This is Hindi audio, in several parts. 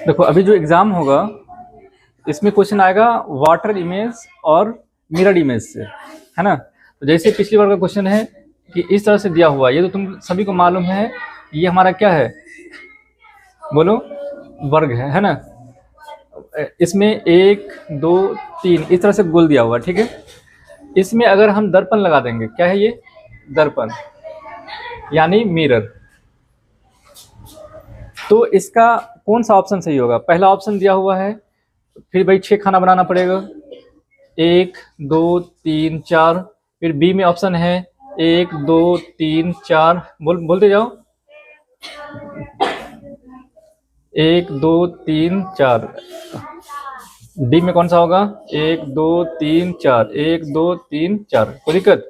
देखो अभी जो एग्जाम होगा इसमें क्वेश्चन आएगा वाटर इमेज और मिरर इमेज से, है ना। तो जैसे पिछली बार का क्वेश्चन है कि इस तरह से दिया हुआ, ये तो तुम सभी को मालूम है, ये हमारा क्या है, बोलो, वर्ग है ना। इसमें 1 2 3 इस तरह से गोल दिया हुआ, ठीक है। इसमें अगर हम दर्पण लगा देंगे, क्या है ये, दर्पण यानी मिरर, तो इसका कौन सा ऑप्शन सही होगा। पहला ऑप्शन दिया हुआ है, फिर भाई 6 खाना बनाना पड़ेगा, 1 2 3 4। फिर बी में ऑप्शन है 1 2 3 4, बोलते जाओ, 1 2 3 4। डी में कौन सा होगा, 1 2 3 4, 1 2 3 4, कोई दिक्कत।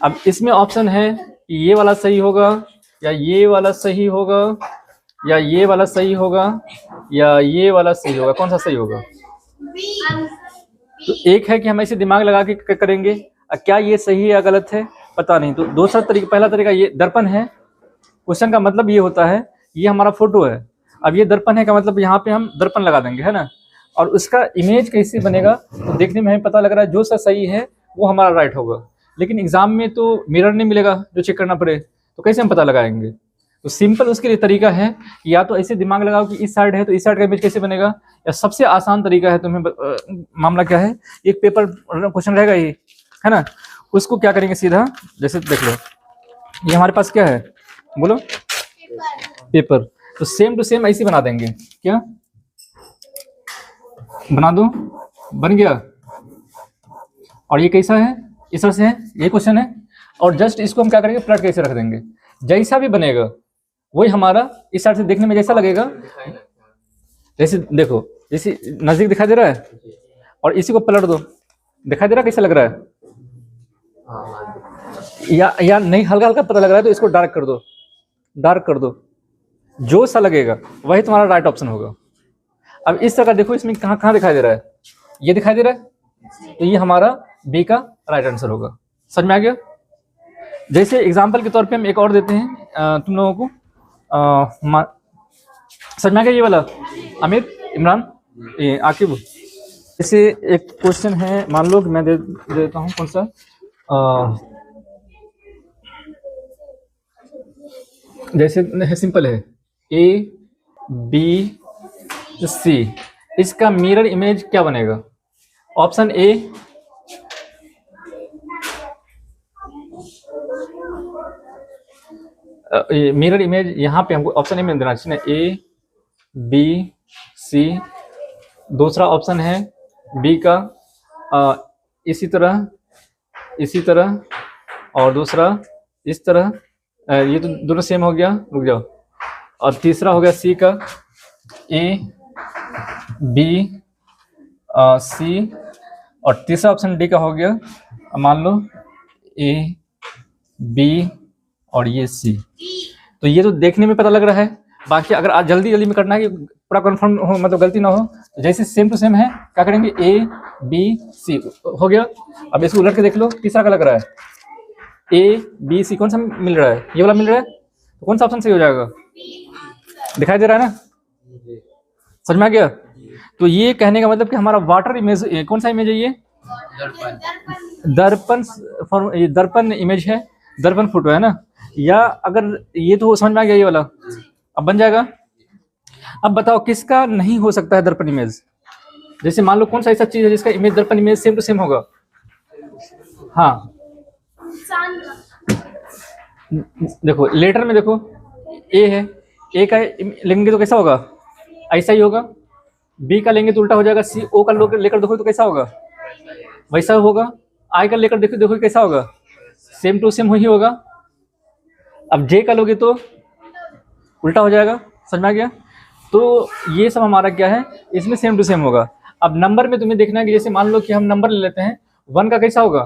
अब इसमें ऑप्शन है ये वाला सही होगा या ये वाला सही होगा या ये वाला सही होगा या ये वाला सही होगा, कौन सा सही होगा। तो एक है कि हम ऐसे दिमाग लगा के करेंगे, क्या ये सही है या गलत है पता नहीं। तो दूसरा तरीका, पहला तरीका ये दर्पण है, क्वेश्चन का मतलब ये होता है, ये हमारा फोटो है, अब ये दर्पण है का मतलब यहाँ पे हम दर्पण लगा देंगे, है ना। और उसका इमेज कैसे बनेगा, तो देखने में हमें पता लग रहा है जो सा सही है वो हमारा राइट होगा। लेकिन एग्जाम में तो मिरर नहीं मिलेगा जो चेक करना पड़े, तो कैसे हम पता लगाएंगे। तो सिंपल उसके लिए तरीका है कि या तो ऐसे दिमाग लगाओ कि इस साइड है तो इस साइड का इमेज कैसे बनेगा, या सबसे आसान तरीका है तुम्हें मामला क्या है, एक पेपर क्वेश्चन रहेगा ये, है ना, उसको क्या करेंगे सीधा, जैसे देख लो ये हमारे पास क्या है, बोलो, पेपर। तो सेम टू सेम ऐसे बना देंगे, क्या बना दो, बन गया। और ये कैसा है, इस तरह से है, ये क्वेश्चन है। और जस्ट इसको हम क्या करेंगे, पलट के ऐसे रख देंगे, जैसा भी बनेगा वही हमारा इस साइड से देखने में जैसा लगेगा। जैसे देखो, जैसे नजदीक दिखाई दे रहा है, और इसी को पलट दो, दिखाई दे रहा है कैसा लग रहा है, या नहीं हल्का हल्का पता लग रहा है तो इसको डार्क कर दो, डार्क कर दो, जो सा लगेगा वही तुम्हारा राइट ऑप्शन होगा। अब इस तरह का देखो, इसमें कहाँ कहाँ दिखाई दे रहा है, ये दिखाई दे रहा है, तो ये हमारा बी का राइट आंसर होगा। समझ में आ गया। जैसे एग्जाम्पल के तौर पे हम एक और देते हैं तुम लोगों को, समझ में आ गया ये वाला, अमित, इमरान, आकिब। जैसे एक क्वेश्चन है, मान लो कि मैं दे देता हूँ, कौन सा, जैसे है, सिंपल है, ए बी सी, इसका मिरर इमेज क्या बनेगा। ऑप्शन ए, मिरर इमेज यहाँ पे हमको ऑप्शन ए में देना चाहिए, ए बी सी। दूसरा ऑप्शन है बी का इसी तरह, और दूसरा इस तरह, ये तो दोनों सेम हो गया, रुक जाओ। और तीसरा हो गया सी का, ए बी सी। और तीसरा ऑप्शन डी का हो गया, मान लो ए बी और ये सी। तो ये तो देखने में पता लग रहा है, बाकी अगर आज जल्दी में करना है कि पूरा कंफर्म हो, मतलब गलती ना हो, तो जैसे सेम टू सेम है, क्या करेंगे, ए बी सी हो गया। अब इसको उलट के देख लो, तीसरा का लग रहा है, ए बी सी कौन सा मिल रहा है, ये वाला मिल रहा है, तो कौन सा ऑप्शन सही हो जाएगा, दिखाई दे रहा है ना, समझ में आ गया। तो ये कहने का मतलब कि हमारा वाटर इमेज, कौन सा इमेज है ये, दर्पण इमेज है, दर्पण फोटो है ना। या अगर ये तो समझ में आ गया ये वाला, अब बन जाएगा। अब बताओ किसका नहीं हो सकता है दर्पण इमेज। जैसे मान लो कौन सा ऐसा चीज है जिसका इमेज दर्पण इमेज सेम टू सेम होगा। हाँ देखो लेटर में देखो, ए है, ए का लेंगे तो कैसा होगा, ऐसा ही होगा। बी का लेंगे तो उल्टा हो जाएगा, सी ओ का लेकर देखो तो कैसा होगा, वैसा होगा। आई का लेकर देखो कैसा होगा, सेम टू सेम ही होगा। अब जे का लोगे तो उल्टा हो जाएगा, समझ में आ गया। तो ये सब हमारा क्या है, इसमें सेम टू सेम होगा। अब नंबर में तुम्हें देखना है कि जैसे मान लो कि हम नंबर ले लेते हैं, 1 का कैसा होगा,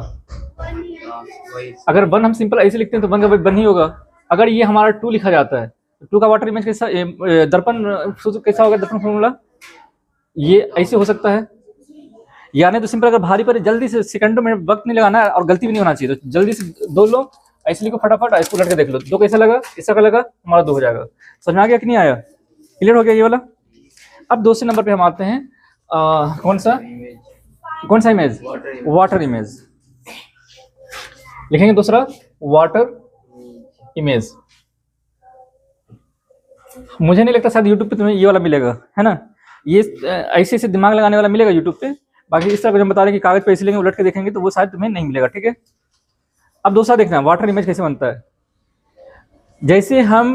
अगर 1 हम सिंपल ऐसे लिखते हैं तो 1 का 1 ही होगा। अगर ये हमारा 2 लिखा जाता है तो 2 का वाटर इमेज कैसा, दर्पण कैसा होगा, दर्पण फॉर्मूला ये ऐसे हो सकता है। यानी तो सिंपल अगर भारी पर जल्दी से सेकंडों में वक्त नहीं लगाना है और गलती भी नहीं होना चाहिए, तो जल्दी से 2 लो, ऐसे लिखो फटाफट, इसको उलट के देख लो, 2 कैसा लगा, इस तरह लगा, हमारा 2 हो जाएगा। समझ में आ गया कि नहीं आया, क्लियर हो गया ये वाला। अब दूसरे नंबर पे हम आते हैं, कौन सा इमेज? वाटर इमेज लिखेंगे। दूसरा वाटर इमेज। मुझे नहीं लगता शायद यूट्यूब पे तुम्हें ये वाला मिलेगा, है ना, ये ऐसे ऐसे दिमाग लगाने वाला मिलेगा यूट्यूब पे। बाकी इस तरह हम बता रहे हैं कि कागज पे ऐसे लेंगे, उलट के देखेंगे तो वो शायद तुम्हें नहीं मिलेगा, ठीक है। अब दूसरा देखना है वाटर इमेज कैसे बनता है। जैसे हम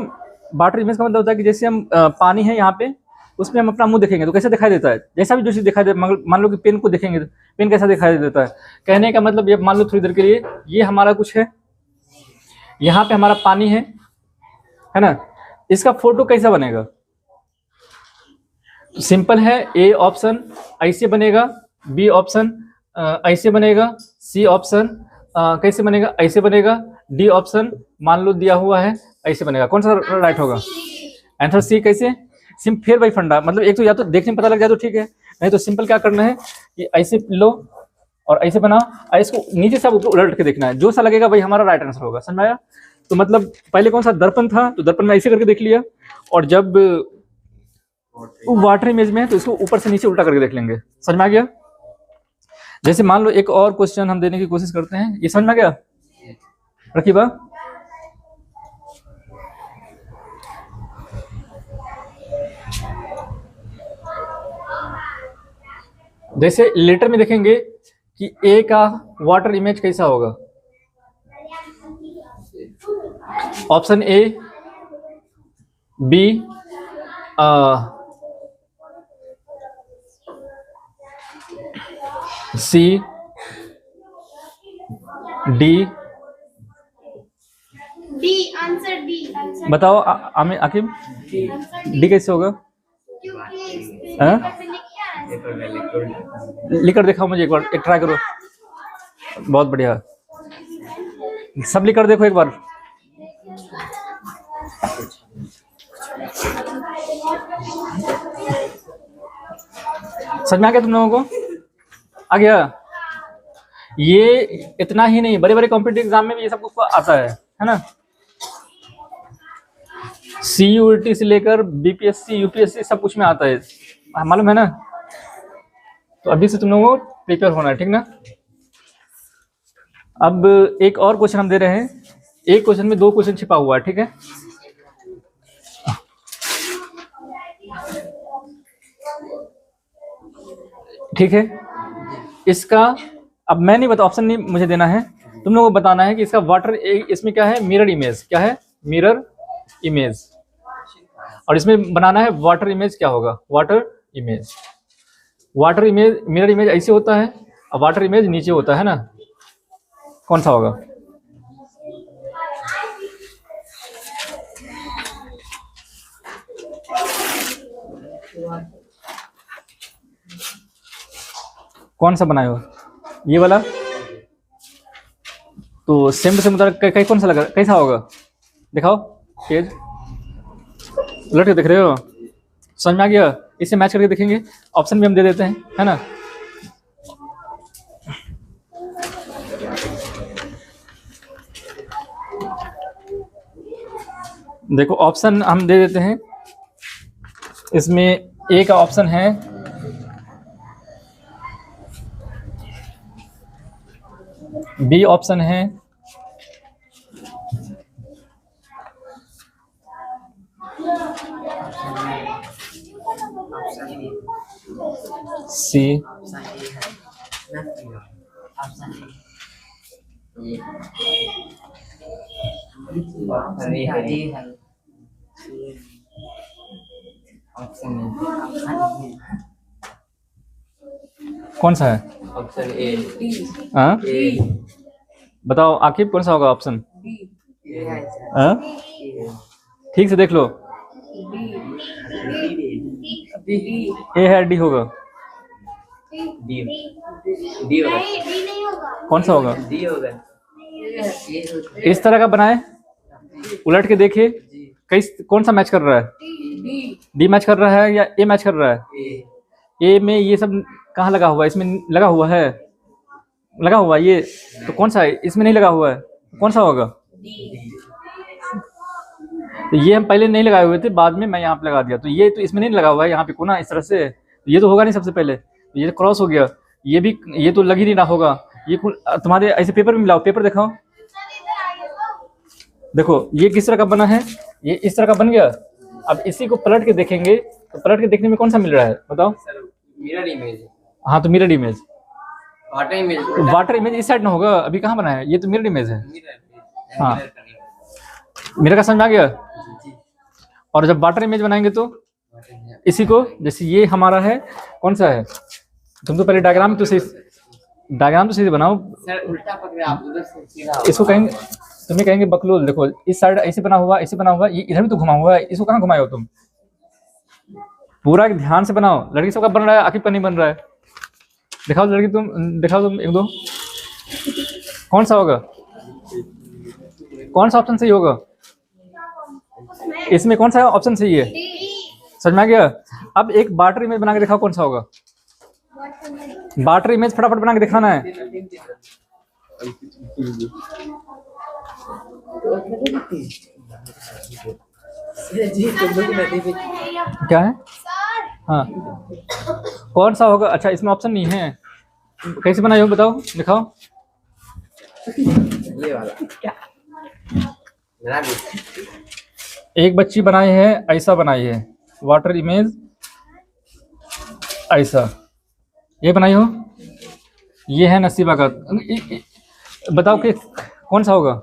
वाटर इमेज का मतलब होता है कि जैसे हम पानी है यहाँ पे, उसमें हम अपना मुंह देखेंगे तो कैसे दिखाई देता है, जैसा भी जो चीज़ दिखाई दे। मान लो कि पेन को देखेंगे तो पेन कैसा दिखाई देता है। कहने का मतलब ये, मान लो थोड़ी देर के लिए ये हमारा कुछ है, यहाँ पे हमारा पानी है ना, इसका फोटो कैसा बनेगा? सिंपल है, ए ऑप्शन ऐसे बनेगा, बी ऑप्शन ऐसे बनेगा, सी ऑप्शन कैसे बनेगा? ऐसे बनेगा, डी ऑप्शन मान लो दिया हुआ है ऐसे बनेगा। कौन सा राइट होगा? Answer C. कैसे? फिर वही फंडा, मतलब एक तो या तो देखने में पता लग जाए तो ठीक है, नहीं तो सिंपल क्या करना है कि ऐसे लो और ऐसे बनाओ और इसको नीचे से ऊपर उलट के देखना है, जो सा लगेगा वही हमारा राइट आंसर होगा। समझ में आया? तो मतलब पहले कौन सा दर्पण था तो दर्पण में ऐसे करके देख लिया, और जब वाटर इमेज में है तो इसको ऊपर से नीचे उल्टा करके देख लेंगे। समझ में आ गया? जैसे मान लो एक और क्वेश्चन हम देने की कोशिश करते हैं, ये समझ में आ गया रकीबा? जैसे लेटर में देखेंगे कि ए का वाटर इमेज कैसा होगा। Option A, B, C, D. D answer D. बताओ आकिब, डी कैसे होगा? लिख कर दिखाओ मुझे एक बार, एक ट्राई करो। बहुत बढ़िया, सब लिख कर देखो एक बार। समझ में आ गया तुम लोगों को? आ गया? ये इतना ही नहीं, बड़े बड़े कॉम्पिटिटिव एग्जाम में भी ये सब कुछ आता है ना। CUET से लेकर BPSC UPSC सब कुछ में आता है, मालूम है ना। तो अभी से तुम लोगों को प्रिपेयर होना है, ठीक ना। अब एक और क्वेश्चन हम दे रहे हैं, एक क्वेश्चन में दो क्वेश्चन छिपा हुआ है, ठीक है। ठीक है, इसका अब मैं नहीं बता, ऑप्शन नहीं मुझे देना है, तुम लोगों को बताना है कि इसका वाटर इसमें क्या है, मिरर इमेज क्या है, मिरर इमेज। और इसमें बनाना है वाटर इमेज क्या होगा, water image. Water image, mirror image ऐसे होता है और वाटर इमेज नीचे होता है ना, कौन सा होगा? कौन सा बनाए हो? ये वाला तो सेम टू सेम कौन सा लगा, कैसा होगा दिखाओ पेज, उलट के देख रहे हो? समझ में आ गया? इसे मैच करके देखेंगे, ऑप्शन भी हम दे देते हैं, है ना। देखो ऑप्शन हम दे देते हैं, इसमें ए का ऑप्शन है बी ऑप्शन है सी, कौन सा है? Option A. हाँ ए। बताओ आखिर कौन सा होगा ऑप्शन? हाँ ठीक से देख लो, ए है डी होगा? डी होगा। नहीं होगा। कौन सा होगा? डी होगा। इस तरह का बनाए, उलट के देखिए कौन सा मैच कर रहा है, डी मैच कर रहा है या ए मैच कर रहा है? ए में ये सब कहाँ लगा हुआ है? इसमें लगा हुआ है, लगा हुआ है ये, तो कौन सा है? इसमें नहीं लगा हुआ है, कौन सा होगा? तो ये हम पहले नहीं लगाए हुए थे, बाद में मैं यहाँ पे लगा दिया। तो ये तो इसमें नहीं लगा हुआ है यहाँ पे कोना इस तरह से, तो ये तो होगा नहीं सबसे पहले, तो ये क्रॉस हो गया, ये भी, ये तो लग ही नहीं रहा होगा। ये तुम्हारे ऐसे पेपर में मिलाओ, पेपर दिखाओ, देखो ये किस तरह का बना है, ये इस तरह का बन गया। अब इसी को पलट के देखेंगे तो पलट के देखने में कौन सा मिल रहा है बताओ? सर मिरर इमेज है। हाँ तो mirror image, water image. Water image इस साइड में होगा, अभी कहाँ बना है, ये तो मिरर इमेज है। मिरर हाँ। मिरर करनी। मिरर का समझ में आ गया। जी। और जब वाटर इमेज बनाएंगे तो इसी को, जैसे ये हमारा है, कौन सा है, तुम तो पहले डायग्राम तो सीधे बनाओ। सर उल्टा पकड़े आप, उधर से सीधा। इसको कहेंगे, तुम्हें कहेंगे बकलोल, देखो इस साइड ऐसे बना हुआ, ऐसे बना हुआ, ये इधर भी तो घुमा हुआ है, इसको कहाँ घुमाए हो तुम? पूरा ध्यान से बनाओ। लड़की सबका बन रहा है, आखिर पर नहीं बन रहा है। दिखाओ लड़की, तुम दिखाओ, तुम एक दो, कौन सा होगा, कौन सा ऑप्शन सही होगा इसमें, कौन सा ऑप्शन सही है? समझ में आ गया। अब एक वाटर इमेज बना के दिखाओ, कौन सा होगा? वाटर इमेज फटाफट बना के दिखाना है। क्या है? हाँ कौन सा होगा? अच्छा इसमें ऑप्शन नहीं है, कैसे बनाए हो बताओ, दिखाओ। ये वाला क्या? बना दो। एक बच्ची बनाई है, ऐसा बनाई है वाटर इमेज, ऐसा ये बनाई हो, ये है नसीबा का। बताओ कि कौन सा होगा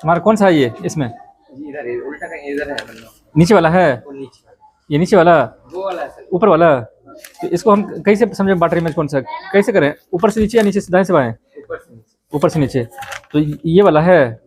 तुम्हारा, कौन सा है ये इसमें? जी इधर है, उल्टा का इधर है मतलब। नीचे वाला है, वो नीचे वाला। ये नीचे वाला, वो वाला है सर। ऊपर वाला। तो इसको हम कैसे समझे वाटर इमेज कौन सा, कैसे करें? ऊपर से नीचे या नीचे से दाएं से बाएं? ऊपर से नीचे। ऊपर से नीचे। तो ये वाला है,